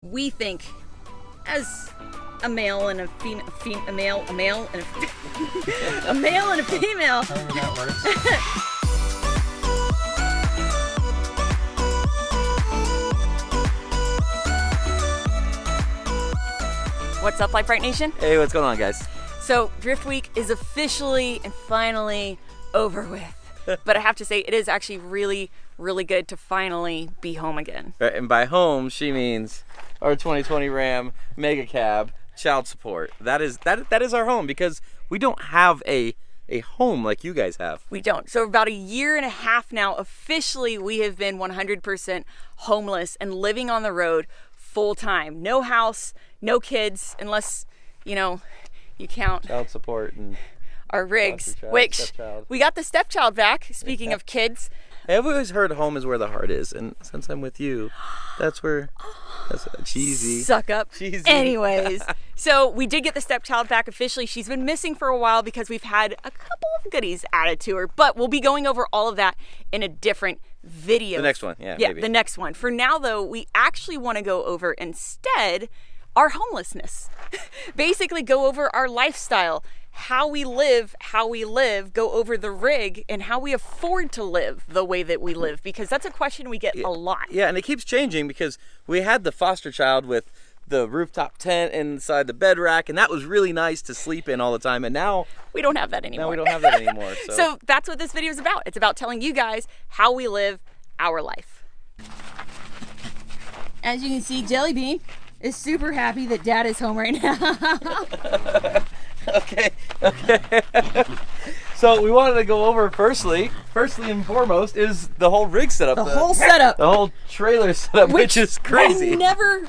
we think, as a male and a female, a male and a a male and a female. However that works. What's up, Lite Brite Nation? Hey, what's going on, guys? So, Drift Week is officially and finally over with. But I have to say, it is actually really, really good to finally be home again. Right, and by home, she means our 2020 Ram Mega Cab child support. That is our home, because we don't have a home like you guys have. We don't. So about a year and a half now, officially, we have been 100% homeless and living on the road full time. No house, no kids, unless, you count Child support and our rigs, foster child, which stepchild. we got the stepchild back. Speaking of kids, I've always heard home is where the heart is, and since I'm with you, that's cheesy. suck up. Cheesy. Anyways, so we did get the stepchild back officially. She's been missing for a while because we've had a couple of goodies added to her, but we'll be going over all of that in a different video. The next one, yeah, maybe. The next one. For now, though, we actually want to go over instead our homelessness. Basically go over our lifestyle, how we live, go over the rig, and how we afford to live the way that we live, because that's a question we get a lot. Yeah, and it keeps changing, because we had the foster child with the rooftop tent inside the bed rack, and that was really nice to sleep in all the time, and now we don't have that anymore. Now we don't have that anymore. So that's what this video is about. It's about telling you guys how we live our life. As you can see, Jelly Bean is super happy that Dad is home right now. Okay. So we wanted to go over firstly and foremost is the whole rig setup. The whole setup. The whole trailer setup, which is crazy.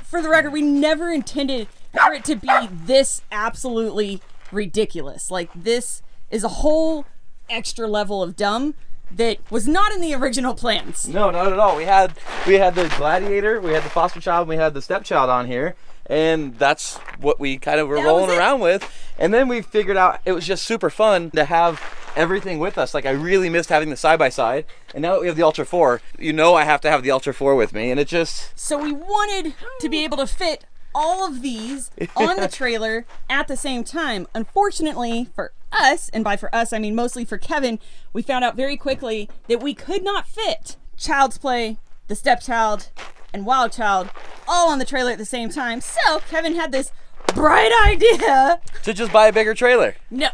For the record, we never intended for it to be this absolutely ridiculous. Like, this is a whole extra level of dumb that was not in the original plans. No, not at all. We had the Gladiator, we had the foster child, we had the stepchild on here, and that's what we kind of were rolling around with. And then we figured out it was just super fun to have everything with us. Like, I really missed having the side-by-side, and now that we have the Ultra 4, I have to have the Ultra 4 with me, and it just... So we wanted to be able to fit all of these on the trailer at the same time. Unfortunately for us, and by for us I mean mostly for Kevin, we found out very quickly that we could not fit Child's Play, the stepchild, and Wild Child all on the trailer at the same time. So Kevin had this bright idea to just buy a bigger trailer. No.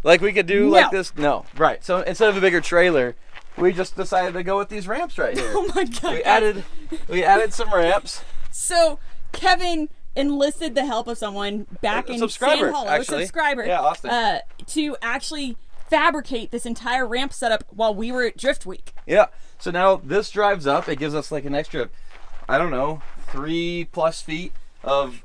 Like we could do like this. No. Right. So instead of a bigger trailer, we just decided to go with these ramps right here. Oh my God. We added some ramps. So Kevin enlisted the help of someone back in Sand Hollow, actually. a subscriber, yeah, Austin, to actually fabricate this entire ramp setup while we were at Drift Week. Yeah. So now this drives up. It gives us like an extra, 3+ feet of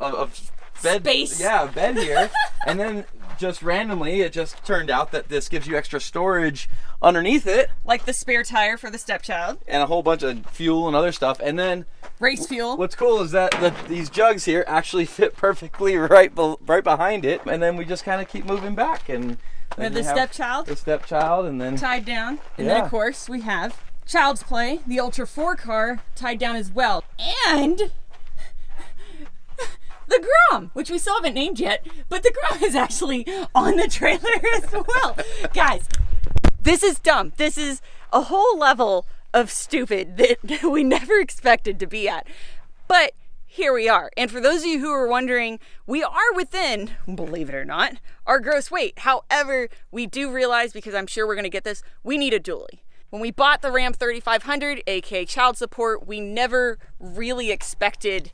bed space. Yeah, bed here. And then just randomly, it just turned out that this gives you extra storage underneath it, like the spare tire for the stepchild, and a whole bunch of fuel and other stuff. And then race fuel. What's cool is that these jugs here actually fit perfectly right behind it, and then we just kind of keep moving back. And we have the stepchild, and then tied down, and then of course we have Child's Play, the Ultra 4 car, tied down as well, and the Grom, which we still haven't named yet, but the Grom is actually on the trailer as well. Guys, this is dumb. This is a whole level of stupid that we never expected to be at. But here we are. And for those of you who are wondering, we are within, believe it or not, our gross weight. However, we do realize, because I'm sure we're going to get this, we need a dually. When we bought the Ram 3500, aka child support, we never really expected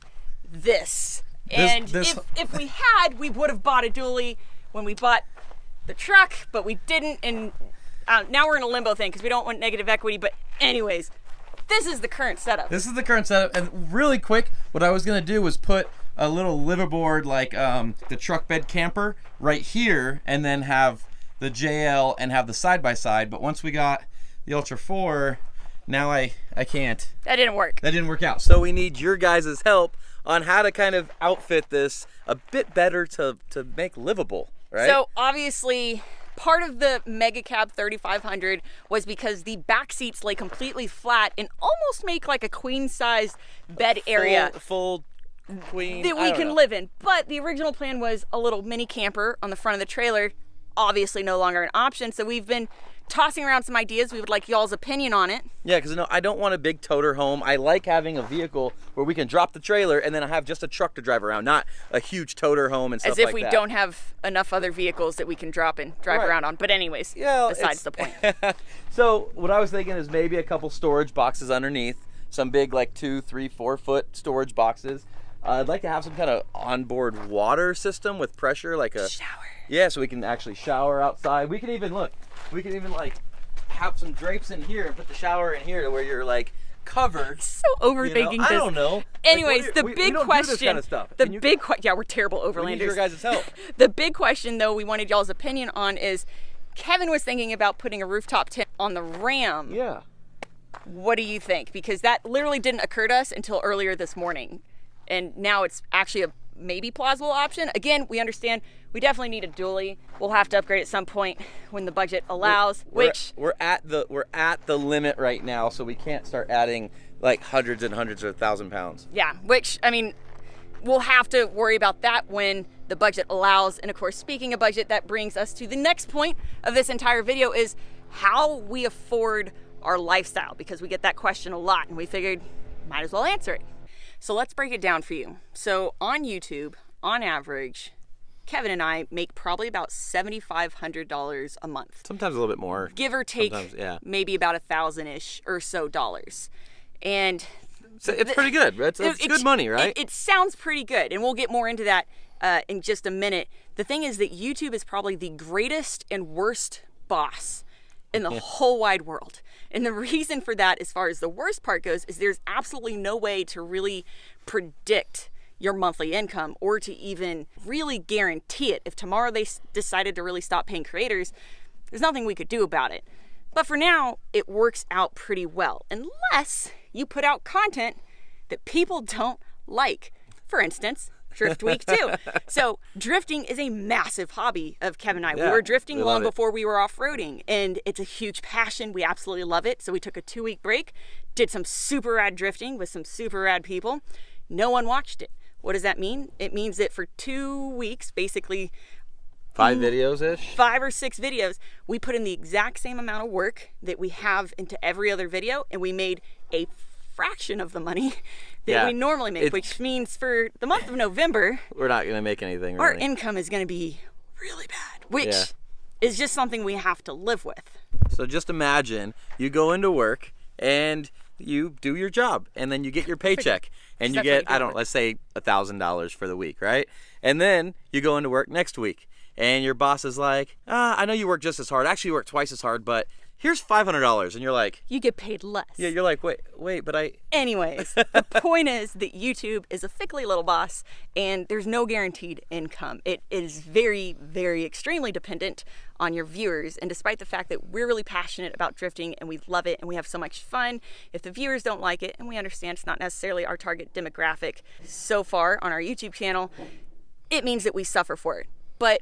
this. And if we had, we would have bought a dually when we bought the truck, but we didn't. And now we're in a limbo thing because we don't want negative equity. But anyways, this is the current setup. This is the current setup. And really quick, what I was going to do was put a little liverboard like the truck bed camper right here, and then have the JL and have the side-by-side. But once we got the Ultra 4, now I can't. That didn't work. That didn't work out. So we need your guys' help on how to kind of outfit this a bit better to make livable, right? So obviously, part of the Mega Cab 3500 was because the back seats lay completely flat and almost make like a queen size bed area. Full queen that we can live in. But the original plan was a little mini camper on the front of the trailer. Obviously no longer an option. So we've been tossing around some ideas. We would like y'all's opinion on it. Yeah, because I don't want a big toter home. I like having a vehicle where we can drop the trailer and then I have just a truck to drive around, not a huge toter home and stuff like that. As if we don't have enough other vehicles that we can drop and drive around on. But anyways, besides the point. So what I was thinking is maybe a couple storage boxes underneath, some big like 2, 3, 4 foot storage boxes. I'd like to have some kind of onboard water system with pressure, like a shower. Yeah, so we can actually shower outside. We can even like have some drapes in here and put the shower in here to where you're like covered. So overthinking this. I don't know. Anyways, like, the we big don't question. Do this kind of stuff. Yeah, we're terrible overlanders. We need your guys' help. The big question, though, we wanted y'all's opinion on is Kevin was thinking about putting a rooftop tent on the Ram. Yeah. What do you think? Because that literally didn't occur to us until earlier this morning. And now it's actually a maybe plausible option. Again, we understand we definitely need a dually. We'll have to upgrade at some point when the budget allows. We're at the limit right now, so we can't start adding like hundreds and hundreds of 1,000 pounds. Yeah, which I mean, we'll have to worry about that when the budget allows. And of course, speaking of budget, that brings us to the next point of this entire video is how we afford our lifestyle, because we get that question a lot and we figured might as well answer it. So let's break it down for you. So on YouTube, on average, Kevin and I make probably about $7,500 a month. Sometimes a little bit more. Give or take, maybe about $1,000-ish or so dollars. And so it's pretty good. It's good money, right? It sounds pretty good. And we'll get more into that in just a minute. The thing is that YouTube is probably the greatest and worst boss in the whole wide world. And the reason for that, as far as the worst part goes, is there's absolutely no way to really predict your monthly income or to even really guarantee it. If tomorrow they decided to really stop paying creators, there's nothing we could do about it. But for now, it works out pretty well, unless you put out content that people don't like. For instance, Drift Week 2. So drifting is a massive hobby of Kevin and I. Yeah, we were drifting long it. before we were off-roading, and it's a huge passion. We absolutely love it. So we took a 2-week break, did some super rad drifting with some super rad people. No one watched it. What does that mean? It means that for 2 weeks, basically 5 videos-ish? 5 or 6 videos, we put in the exact same amount of work that we have into every other video, and we made a fraction of the money that we normally make, which means for the month of November, we're not going to make anything. Our income is going to be really bad, which is just something we have to live with. So just imagine you go into work and you do your job, and then you get your paycheck, and you get, let's say $1,000 for the week, right? And then you go into work next week, and your boss is like, I know you work just as hard. Actually, you work twice as hard, but here's $500. And you're like, you get paid less. Yeah, you're like, wait, but I... Anyways, the point is that YouTube is a fickly little boss, and there's no guaranteed income. It is very, very extremely dependent on your viewers. And despite the fact that we're really passionate about drifting and we love it and we have so much fun, if the viewers don't like it, and we understand it's not necessarily our target demographic so far on our YouTube channel, it means that we suffer for it. But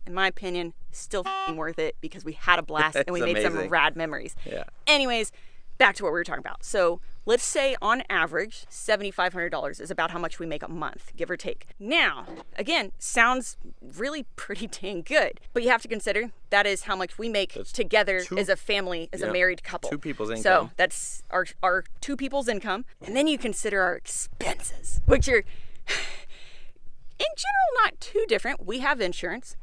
in my opinion, still worth it because we had a blast and we made some rad memories. Yeah. Anyways, back to what we were talking about. So let's say on average, $7,500 is about how much we make a month, give or take. Now, again, sounds really pretty dang good, but you have to consider that is how much we make together as a family, as a married couple. 2 people's income. So that's our 2 people's income. And then you consider our expenses, which are in general not too different. We have insurance.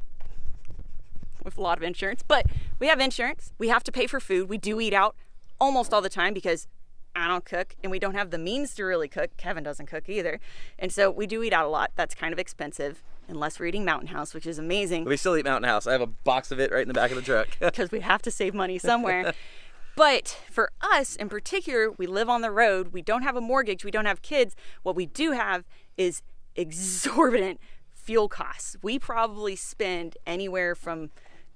With a lot of insurance, but we have insurance. We have to pay for food. We do eat out almost all the time because I don't cook and we don't have the means to really cook. Kevin doesn't cook either. And so we do eat out a lot. That's kind of expensive unless we're eating Mountain House, which is amazing. We still eat Mountain House. I have a box of it right in the back of the truck. Because we have to save money somewhere. But for us in particular, we live on the road. We don't have a mortgage. We don't have kids. What we do have is exorbitant fuel costs. We probably spend anywhere from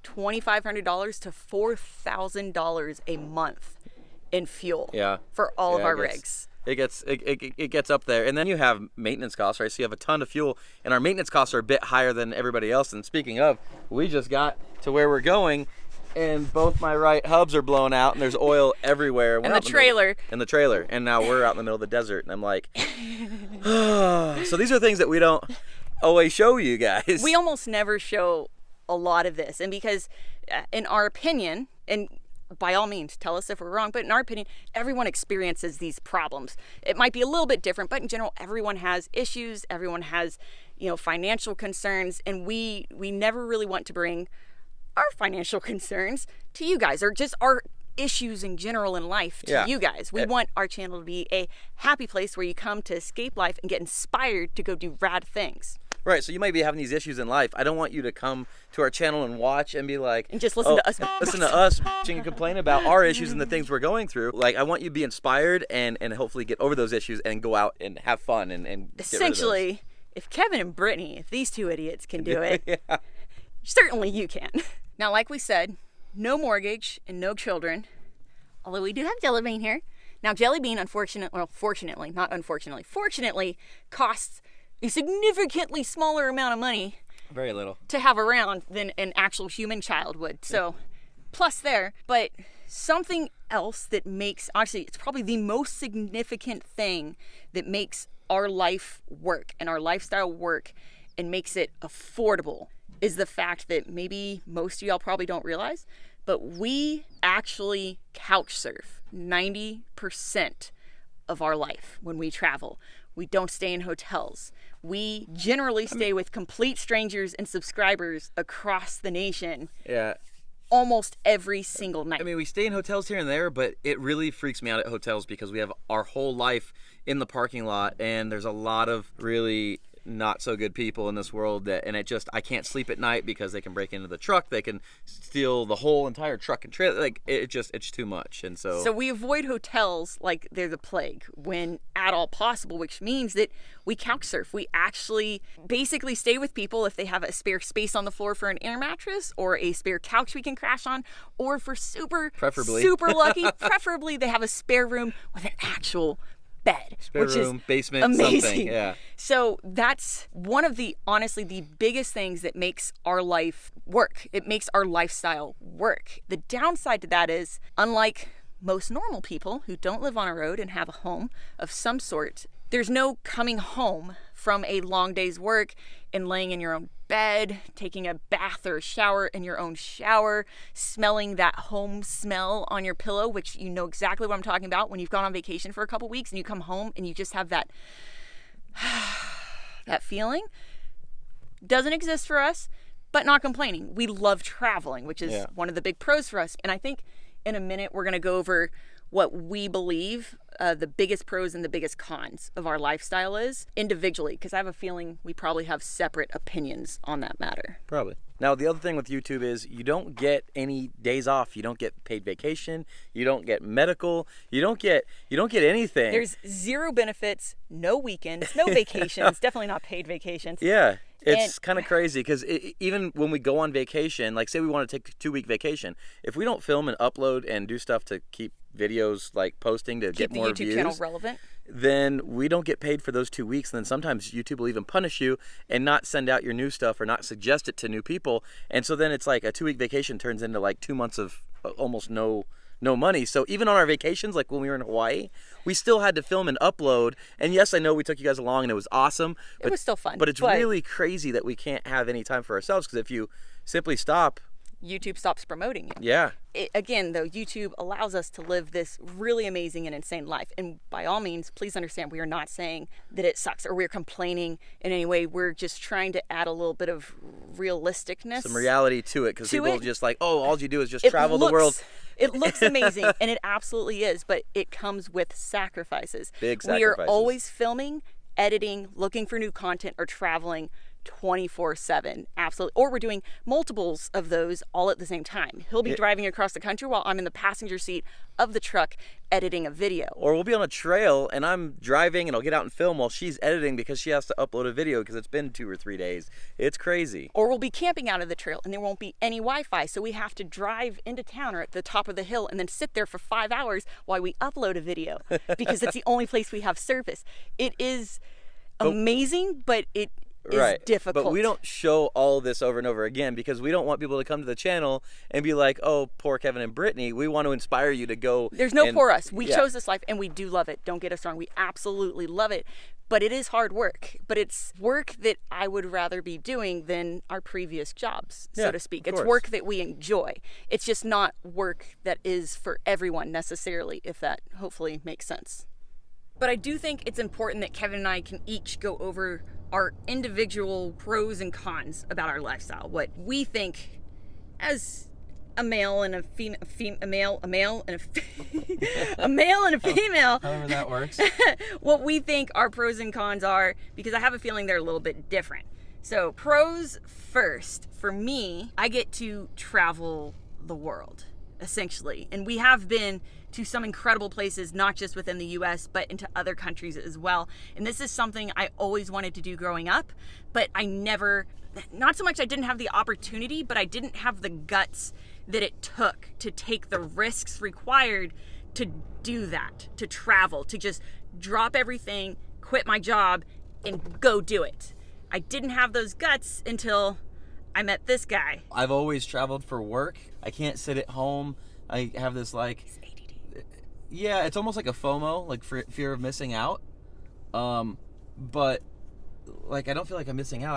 $2,500 to $4,000 a month in fuel for all of our rigs. It gets up there, and then you have maintenance costs, right? So you have a ton of fuel, and our maintenance costs are a bit higher than everybody else. And speaking of, we just got to where we're going, and both my right hubs are blown out, and there's oil everywhere. And the trailer. And the trailer. And now we're out in the middle of the desert, and I'm like, so these are things that we don't always show you guys. We almost never show a lot of this, and because in our opinion, and by all means tell us if we're wrong, but in our opinion, everyone experiences these problems. It might be a little bit different, but in general, everyone has issues, everyone has, you know, financial concerns, and we never really want to bring our financial concerns to you guys, or just our issues in general in life to you guys. We want our channel to be a happy place where you come to escape life and get inspired to go do rad things. Right, so you might be having these issues in life. I don't want you to come to our channel and watch and be like... And just listen to us. Listen to us and complain about our issues and the things we're going through. Like, I want you to be inspired and hopefully get over those issues and go out and have fun and essentially, get rid of those. If Kevin and Brittany, if these two idiots can do it, certainly you can. Now, like we said, no mortgage and no children. Although we do have Jelly Bean here. Now, Jelly Bean, fortunately, costs a significantly smaller amount of money. Very little. To have around than an actual human child would. So, plus there. But something else that makes, actually, it's probably the most significant thing that makes our life work and our lifestyle work and makes it affordable is the fact that maybe most of y'all probably don't realize, but we actually couch surf 90% of our life when we travel. We don't stay in hotels. We generally stay with complete strangers and subscribers across the nation. Yeah. Almost every single night. I mean, we stay in hotels here and there, but it really freaks me out at hotels because we have our whole life in the parking lot, and there's a lot of really not so good people in this world I can't sleep at night because they can break into the truck, they can steal the whole entire truck and trailer. Like, it's too much. And so we avoid hotels like they're the plague when at all possible, which means that we couch surf. We actually basically stay with people if they have a spare space on the floor for an air mattress or a spare couch we can crash on, or for super lucky, preferably they have a spare room with an actual bed, spare which room, is basement, amazing. Something. Yeah. So that's one of the, honestly, the biggest things that makes our life work. It makes our lifestyle work. The downside to that is, unlike most normal people who don't live on a road and have a home of some sort, there's no coming home from a long day's work and laying in your own bed, taking a bath or a shower in your own shower, smelling that home smell on your pillow, which you know exactly what I'm talking about when you've gone on vacation for a couple weeks and you come home and you just have that that feeling. Doesn't exist for us, but not complaining. We love traveling, which is one of the big pros for us. And I think in a minute we're going to go over what we believe the biggest pros and the biggest cons of our lifestyle is individually, because I have a feeling we probably have separate opinions on that matter. Probably. Now, the other thing with YouTube is you don't get any days off. You don't get paid vacation. You don't get medical. You don't get anything. There's zero benefits, no weekends, no vacations, definitely not paid vacations. Yeah. It's kind of crazy because even when we go on vacation, like say we want to take a 2-week vacation, if we don't film and upload and do stuff to keep videos like posting to get more views, keep the YouTube channel relevant, then we don't get paid for those 2 weeks. And then sometimes YouTube will even punish you and not send out your new stuff or not suggest it to new people. And so then it's like a 2-week vacation turns into like 2 months of almost no money. So even on our vacations, like when we were in Hawaii, we still had to film and upload. And yes, I know we took you guys along and it was awesome. It was still fun. But it's really crazy that we can't have any time for ourselves, because if you simply stop, YouTube stops promoting you. Yeah. Again, though, YouTube allows us to live this really amazing and insane life. And by all means, please understand, we are not saying that it sucks or we're complaining in any way. We're just trying to add a little bit of realisticness. Some reality to it, because people are just like, oh, all you do is just travel the world. It looks amazing, and it absolutely is, but it comes with sacrifices. Big sacrifices. We are always filming, editing, looking for new content, or traveling 24/7. Absolutely. Or we're doing multiples of those all at the same time. He'll be driving across the country while I'm in the passenger seat of the truck editing a video. Or we'll be on a trail and I'm driving and I'll get out and film while she's editing because she has to upload a video because it's been 2 or 3 days. It's crazy. Or we'll be camping out of the trail and there won't be any Wi-Fi, so we have to drive into town or at the top of the hill and then sit there for 5 hours while we upload a video because it's the only place we have service. It is amazing, but is difficult. But we don't show all this over and over again because we don't want people to come to the channel and be like, oh, poor Kevin and Brittany. We want to inspire you to go. There's no poor us. We chose this life and we do love it. Don't get us wrong. We absolutely love it. But it is hard work. But it's work that I would rather be doing than our previous jobs, so to speak. It's work that we enjoy. It's just not work that is for everyone necessarily, if that hopefully makes sense. But I do think it's important that Kevin and I can each go over our individual pros and cons about our lifestyle. What we think as a male and a female, a male and a male and a female. However that works. What we think our pros and cons are, because I have a feeling they're a little bit different. So pros first. For me, I get to travel the world, essentially. And we have been to some incredible places, not just within the US, but into other countries as well. And this is something I always wanted to do growing up, but I never, not so much I didn't have the opportunity, but I didn't have the guts that it took to take the risks required to do that, to travel, to just drop everything, quit my job, and go do it. I didn't have those guts until I met this guy. I've always traveled for work. I can't sit at home. I have this like... Yeah, it's almost like a FOMO, like fear of missing out. But like I don't feel like I'm missing out.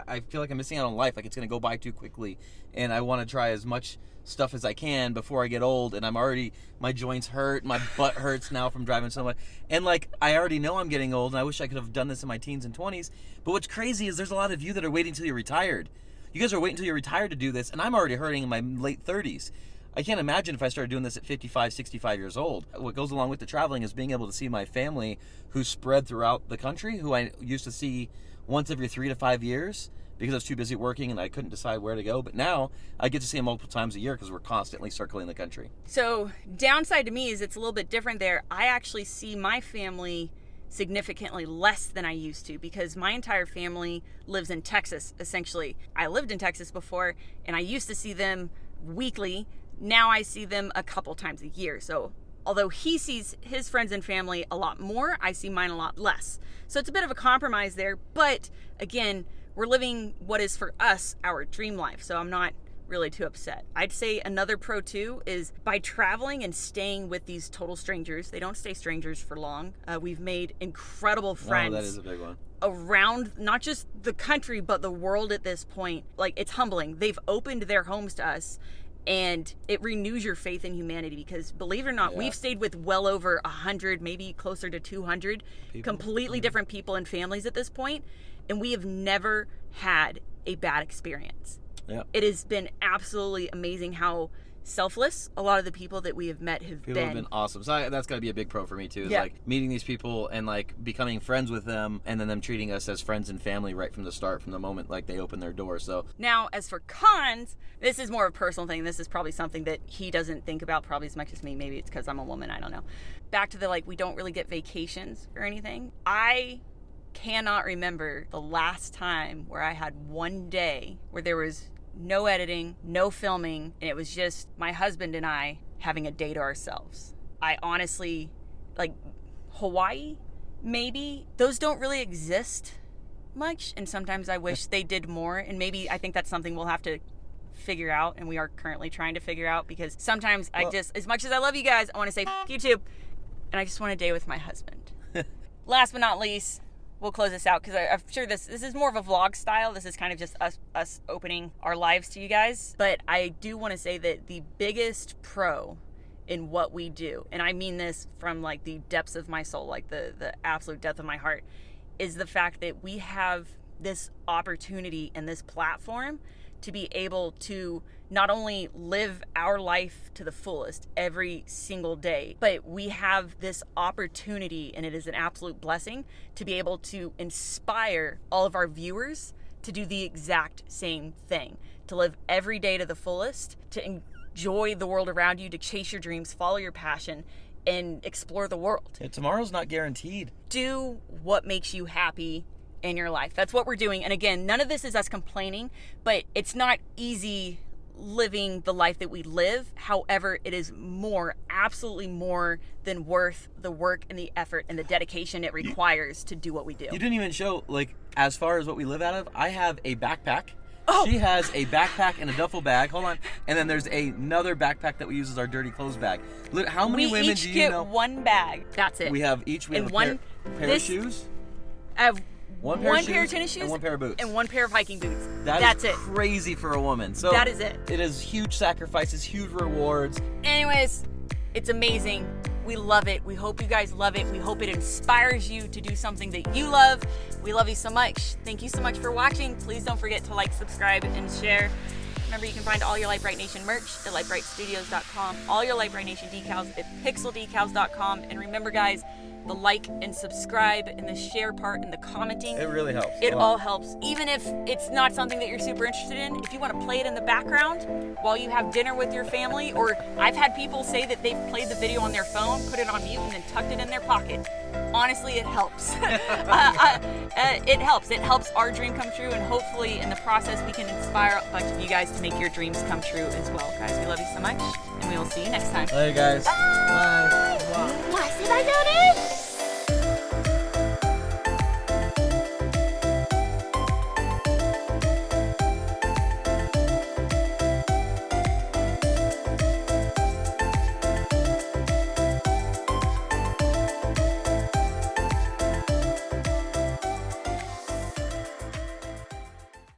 I feel like I'm missing out on life. Like it's gonna go by too quickly, and I want to try as much stuff as I can before I get old. And my joints hurt, my butt hurts now from driving so much. And like I already know I'm getting old, and I wish I could have done this in my teens and 20s. But what's crazy is there's a lot of you that are waiting until you're retired. You guys are waiting until you're retired to do this, and I'm already hurting in my late 30s. I can't imagine if I started doing this at 55, 65 years old. What goes along with the traveling is being able to see my family who's spread throughout the country, who I used to see once every 3 to 5 years because I was too busy working and I couldn't decide where to go. But now I get to see them multiple times a year because we're constantly circling the country. So downside to me is it's a little bit different there. I actually see my family significantly less than I used to because my entire family lives in Texas, essentially. I lived in Texas before and I used to see them weekly. Now I see them a couple times a year. So although he sees his friends and family a lot more, I see mine a lot less. So it's a bit of a compromise there. But again, we're living what is for us our dream life. So I'm not really too upset. I'd say another pro too is by traveling and staying with these total strangers. They don't stay strangers for long. We've made incredible friends. Oh, that is a big one. Around not just the country, but the world at this point. Like it's humbling. They've opened their homes to us. And it renews your faith in humanity because, believe it or not, we've stayed with well over 100, maybe closer to 200 completely different people and families at this point, and we have never had a bad experience. Yeah. It has been absolutely amazing how selfless a lot of the people that we have met have been. People have been awesome. So that's got to be a big pro for me too. Is like meeting these people and like becoming friends with them, and then them treating us as friends and family right from the start, from the moment like they open their door. So now, as for cons, this is more of a personal thing. This is probably something that he doesn't think about probably as much as me. Maybe it's because I'm a woman. I don't know. Back to the like we don't really get vacations or anything. I cannot remember the last time where I had one day where there was no editing, no filming, and it was just my husband and I having a day to ourselves. I honestly, like Hawaii, maybe, those don't really exist much, and sometimes I wish they did more, and maybe I think that's something we'll have to figure out, and we are currently trying to figure out, because sometimes I just, as much as I love you guys, I want to say F YouTube, and I just want a day with my husband. Last but not least, we'll close this out because I'm sure this is more of a vlog style. This is kind of just us opening our lives to you guys. But I do want to say that the biggest pro in what we do, and I mean this from like the depths of my soul, like the absolute depth of my heart, is the fact that we have this opportunity and this platform to be able to not only live our life to the fullest every single day, but we have this opportunity, and it is an absolute blessing, to be able to inspire all of our viewers to do the exact same thing, to live every day to the fullest, to enjoy the world around you, to chase your dreams, follow your passion, and explore the world. Yeah, tomorrow's not guaranteed. Do what makes you happy in your life. That's what we're doing. And again, none of this is us complaining, but it's not easy living the life that we live. However, it is more, absolutely more than worth the work and the effort and the dedication it requires to do what we do. You didn't even show, like, as far as what we live out of, I have a backpack. Oh. She has a backpack and a duffel bag. Hold on. And then there's another backpack that we use as our dirty clothes bag. Look, how many women each do you get know? one bag. That's it. We have a pair of shoes. I have One pair pair of tennis shoes and one pair of boots. and one pair of hiking boots. That's it. Crazy for a woman. So that is it. It is huge sacrifices, huge rewards. Anyways, it's amazing. We love it. We hope you guys love it. We hope it inspires you to do something that you love. We love you so much. Thank you so much for watching. Please don't forget to like, subscribe, and share. Remember, you can find all your Lite Brite Nation merch at litebritstudios.com, all your Lite Brite Nation decals at pixeldecals.com. And remember, guys, the like and subscribe and the share part and the commenting. It really helps. It all helps. Even if it's not something that you're super interested in, if you want to play it in the background while you have dinner with your family, or I've had people say that they've played the video on their phone, put it on mute, and then tucked it in their pocket. Honestly, it helps. It helps. It helps our dream come true, and hopefully in the process we can inspire a bunch of you guys to make your dreams come true as well. Guys, we love you so much, and we will see you next time. Later, guys. Bye. Bye. Say bye, Jonas.